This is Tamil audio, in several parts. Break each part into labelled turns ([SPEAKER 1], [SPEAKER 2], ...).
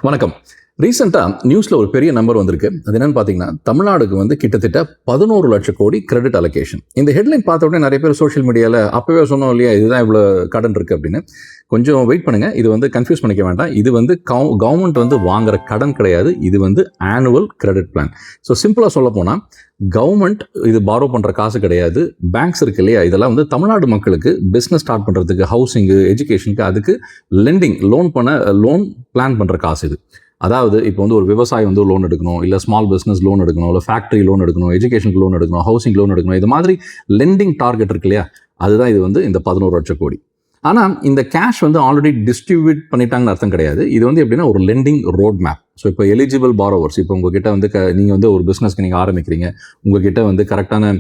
[SPEAKER 1] வணக்கம். ரீசெண்டாக நியூஸில் ஒரு பெரிய நம்பர் வந்திருக்கு. அது என்னன்னு பார்த்தீங்கன்னா, தமிழ்நாடுக்கு வந்து கிட்டத்தட்ட 11 லட்சம் கோடி கிரெடிட் அலோகேஷன். இந்த ஹெட்லைன் பார்த்த உடனே நிறைய பேர் சோஷியல் மீடியாவில் அப்பவே சொன்னோம் இல்லையா, இதுதான் இவ்வளோ கடன் இருக்குது அப்படின்னு. கொஞ்சம் வெயிட் பண்ணுங்க, இது வந்து கன்ஃபியூஸ் பண்ணிக்க வேண்டாம். இது வந்து கவர்மெண்ட் வந்து வாங்குற கடன் கிடையாது, இது வந்து ஆனுவல் கிரெடிட் பிளான். ஸோ சிம்பிளாக சொல்ல போனால், கவர்மெண்ட் இது பாரோ பண்ணுற காசு கிடையாது. பேங்க்ஸ் இருக்கு இல்லையா, இதெல்லாம் வந்து தமிழ்நாடு மக்களுக்கு பிஸ்னஸ் ஸ்டார்ட் பண்ணுறதுக்கு, ஹவுசிங்கு, எஜுகேஷனுக்கு, அதுக்கு லெண்டிங் லோன் பிளான் பண்ணுற காசு இது. அதாவது இப்போ வந்து ஒரு விவசாயி வந்து லோன் எடுக்கணும், இல்லை ஸ்மால் பிஸ்னஸ் லோன் எடுக்கணும், இல்லை ஃபேக்ட்ரி லோன் எடுக்கணும், எஜுகேஷனுக்கு லோன் எடுக்கணும், ஹவுசிங் லோன் எடுக்கணும், இது மாதிரி லெண்டிங் டார்கெட் இருக்கு இல்லையா, அதுதான் இது வந்து இந்த 11 லட்சம் கோடி. ஆனால் இந்த கேஷ் வந்து ஆல்ரெடி டிஸ்ட்ரிபியூட் பண்ணிட்டாங்கன்னு அர்த்தம் கிடையாது. இது வந்து எப்படின்னா ஒரு லெண்டிங் ரோட் மேப். ஸோ இப்போ எலிஜிபிள் பாரோவர்ஸ், இப்போ உங்ககிட்ட வந்து நீங்கள் வந்து ஒரு பிஸ்னஸ்க்கு நீங்கள் ஆரம்பிக்கிறீங்க, உங்ககிட்ட வந்து கரெக்டான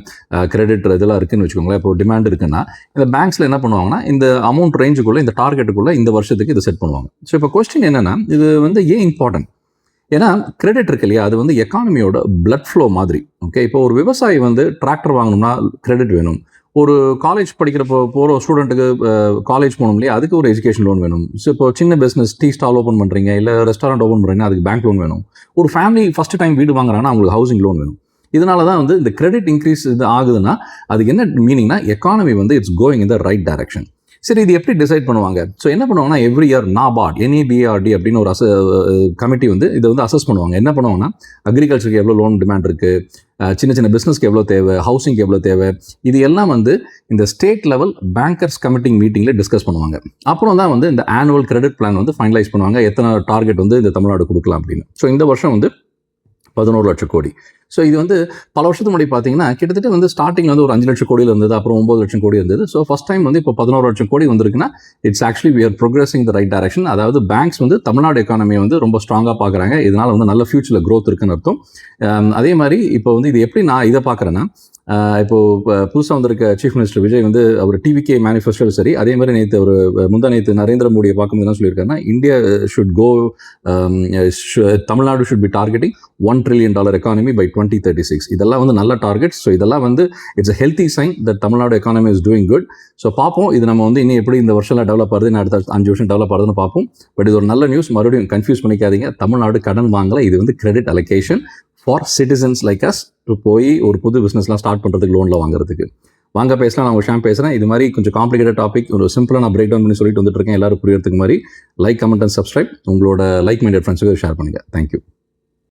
[SPEAKER 1] கிரெடிட் இதெல்லாம் இருக்குன்னு வச்சுக்கோங்களேன். இப்போ டிமாண்ட் இருக்குன்னா இந்த பேங்க்ஸில் என்ன பண்ணுவாங்கன்னா, இந்த அமௌண்ட் ரேஞ்சுக்குள்ளே, இந்த டார்கெட்டுக்குள்ளே இந்த வருஷத்துக்கு இதை செட் பண்ணுவாங்க. ஸோ இப்போ கொஸ்டின் என்னன்னா, இது வந்து ஏன் இம்பார்ட்டன்ட்? ஏன்னா கிரெடிட் இருக்கு இல்லையா, அது வந்து எக்கானமியோட பிளட் ஃப்ளோ மாதிரி. ஓகே, இப்போ ஒரு விவசாயி வந்து டிராக்டர் வாங்கணும்னா கிரெடிட் வேணும். ஒரு காலேஜ் படிக்கிறப்போ போகிற ஸ்டூடெண்ட்டுக்கு காலேஜ் போகணும் இல்லையா, அதுக்கு ஒரு எஜுகேஷன் லோன் வேணும். ஸோ இப்போ சின்ன பிஸ்னஸ் டீ ஸ்டால் ஓப்பன் பண்ணுறீங்க, இல்லை ரெஸ்டாரண்ட் ஓப்பன் பண்ணுறீங்கன்னா அதுக்கு பேங்க் லோன் வேணும். ஒரு ஃபேமிலி ஃபஸ்ட்டு டைம் வீடு வாங்குறாங்கன்னா அவங்களுக்கு ஹவுசிங் லோன் வேணும். இதனால தான் வந்து இந்த கிரெடிட் இன்க்ரீஸ் இது ஆகுதுன்னா அதுக்கு என்ன மீனிங்னா, எக்கானமி வந்து it's going in the right direction. சரி, இது எப்படி டிசைட் பண்ணுவாங்க? ஸோ என்ன பண்ணுவாங்கன்னா, எவ்ரி இயர் NABARD அப்படின்னு ஒரு கமிட்டி வந்து இதை வந்து அசஸ் பண்ணுவாங்க. என்ன பண்ணுவாங்கன்னா, அக்ரிகல்ச்சருக்கு எவ்வளோ லோன் டிமாண்ட் இருக்குது, சின்ன சின்ன பிஸ்னஸ்க்கு எவ்வளோ தேவை, ஹவுசிங்க்கு எவ்வளோ தேவை, இது எல்லாம் வந்து இந்த ஸ்டேட் லெவல் பேங்கர்ஸ் கமிட்டி மீட்டிங்கில் டிஸ்கஸ் பண்ணுவாங்க. அப்புறம் தான் வந்து இந்த ஆனுவல் கிரெடிட் பிளான் வந்து ஃபைனலைஸ் பண்ணுவாங்க, எத்தனை டார்கெட் வந்து இந்த தமிழ்நாடு கொடுக்கலாம் அப்படின்னு. ஸோ இந்த வருஷம் வந்து 11 லட்சம் கோடி. ஸோ இது வந்து பல வருஷத்துக்கு முன்னாடி பார்த்தீங்கன்னா, கிட்டத்தட்ட வந்து ஸ்டார்டிங் வந்து ஒரு 5 லட்சம் கோடியில் இருந்தது, அப்புறம் 9 லட்சம் கோடி இருந்தது. ஸோ ஃபஸ்ட் டைம் வந்து இப்போ 11 லட்சம் கோடி வந்திருக்குன்னா, it's actually we are progressing the right direction. அதாவது பேங்க்ஸ் வந்து தமிழ்நாடு எக்கானமியை வந்து ரொம்ப ஸ்ட்ராங்காக பார்க்குறாங்க. இதனால் வந்து நல்ல ஃபியூச்சரில் க்ரோத் இருக்குன்னு அர்த்தம். அதே மாதிரி இப்போ வந்து இது எப்படி நான் இதை பார்க்குறேன்னா, இப்போது புதுசாக வந்திருக்க சீஃப் மினிஸ்டர் விஜய் வந்து அவர் டிவிகே மேனிஃபெஸ்டோ சரி, அதே மாதிரி நேற்று ஒரு நேற்று நரேந்திர மோடியை பார்க்கும்போது என்ன சொல்லியிருக்காருன்னா, India should go Tamil Nadu should be targeting $1 trillion economy by 2036. இதெல்லாம் வந்து நல்ல டார்கெட்ஸ். ஸோ இதெல்லாம் வந்து it's a healthy sign that Tamil Nadu economy is doing good. So பார்ப்போம், இது நம்ம வந்து இன்னும் எப்படி இந்த வருஷம்லாம் டெவலப் ஆகுது, அடுத்த 5 வருஷம் டெவலப் ஆகுதுன்னு பார்ப்போம். பட் இது ஒரு நல்ல நியூஸ். மறுபடியும் கன்ஃபியூஸ் பண்ணிக்காதீங்க, தமிழ்நாடு கடன் வாங்கலை, இது வந்து credit allocation for citizens like us போய் ஒரு புது பிஸ்னஸ்லாம் ஸ்டார்ட் பண்ணுறதுக்கு லோனில் வாங்குறதுக்கு. வாங்க பேசலாம், நான் ஷாம் பேசுகிறேன். இது மாதிரி கொஞ்சம் காம்ப்ளிகேட்டட் டாபிக் ஒரு சிம்பிளாக நான் பிரேக் டவுன் பண்ணி சொல்லிட்டு வந்துட்டு இருக்கேன். எல்லாரும் புரியறதுக்கு மாதிரி லைக், கமெண்ட் அண்ட் சப்ஸ்கிரைப். உங்களோட லைக் மைண்டட் ஃப்ரெண்ட்ஸுக்கு ஷேர் பண்ணுங்கள். தேங்க்யூ.